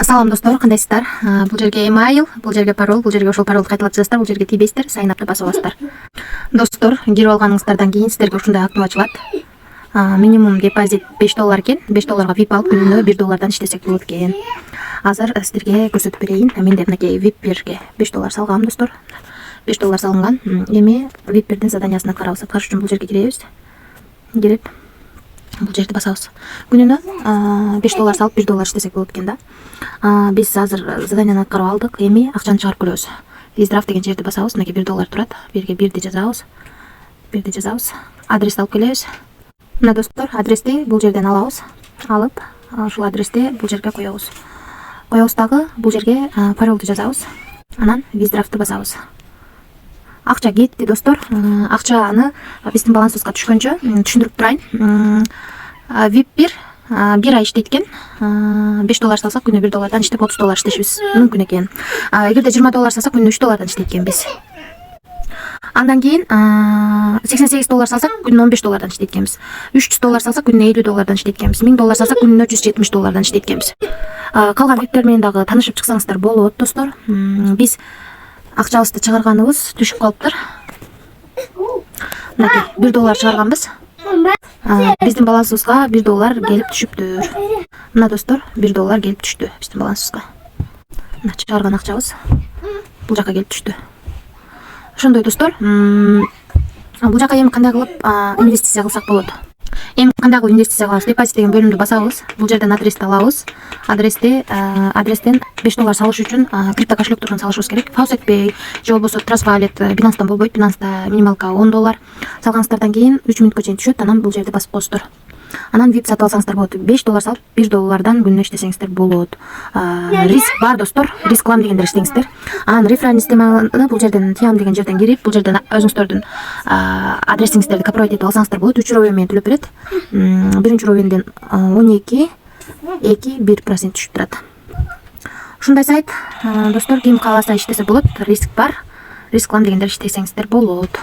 Салам достор, кандайсыздар? Бул жерге email, бул жерге пароль, бул жерге ошол паролду кайталап жазасыздар, бул жерге тийбейсиздер, сайын апты басып аласыздар. Достор, кирип алганыңыздардан кийин сиздерге ушундай актып ачылат. Минимум депозит $5 экен. $5 VIP алып күнүнө $1 иштесек болот экен. Азыр сиздерге көрсөтүп берейин. Менде мынакей VIP-берге $5 салгам достор. $5 салынган. Эми VIP-бердин заданиясын аткарабыз. Аткарыш үчүн бул жерге киребиз. Кирип бул жерди басабыз. Күнүнө $5 салып $1 иштесек болот экен да. Биз азыр заданияны аткарып алдык. Эми акчаны чыгарып көрөбүз. Withdraw деген жерди басабыз. Мынакей $1 турат. Бирге 1ди жазабыз. 1ди жазабыз. Адрести алып келебиз. Мына достор, адрести бул жерден алабыз. Алып, ушул адрести бул жерге коебуз. Коебуз дагы бул жерге паролду жазабыз. Анан withdraw басабыз. Акча кетти достор. Акчаны биздин балансыбызга түшкөнчө түшүндүрүп турайын. VIP бир ай иштейт экен. $5 салсак күнүнө $1 иштеп $30 иштешибиз мүмкүн экен. Эгерде $20 салсак күнүнө $3 иштейт экенбиз. Андан кийин $88 салсак күнүнө $15 иштейт экенбиз. $300 салсак күнүнө $50 иштейт экенбиз. $1000 салсак күнүнө $170 иштейт экенбиз. Калган VIP-тер менен дагы таанышып чыксаңыздар болот достор. Биз акчабызды чыгарганыбыз түшүп калыптыр. Мынакей $1 чыгарганбыз. Биздин балансыбызга $1 келип түшүптүр. Мына достор, $1 келип түштү биздин балансыбызга. Мына чыгарган акчабыз бул жака келип түштү. Ошондой достор, бул жака эми кандай кылып инвестиция кылсак болот? Эми кандай кылып инвестиция кылабыз? Депозит деген бөлүмдү басабыз. Бул жерден адрести алабыз. Адрестен $5 салыш үчүн крипто кошелектордон салышыбыз керек. Faucet Pay же болбосо Trust Wallet, Binance'дан болбойт. Binance'да минималка $10. Салганыңыздардан кийин 3 мүнөткө чейин түшөт. Анан бул жерди басып коесуздар. Анан VIP сатып алсаңыздар болот. $5 салып $1 күнүнө иштесеңиздер болот. Риск бар достор. Рисклам дегендер иштеңиздер. Анан реферальный системаны бул жерден тиям деген жерден кирип, бул жерден өзүңүздөрдүн адресиңиздерди копировать этип алсаңыздар болот. 3 уровень менен төлөп берет. Биринчи уровенден 12,2% түшүп турат. Ушундай сайт достор, ким кааласа иштесе болот. Риск бар. Рисклам дегендер иштесеңиздер болот.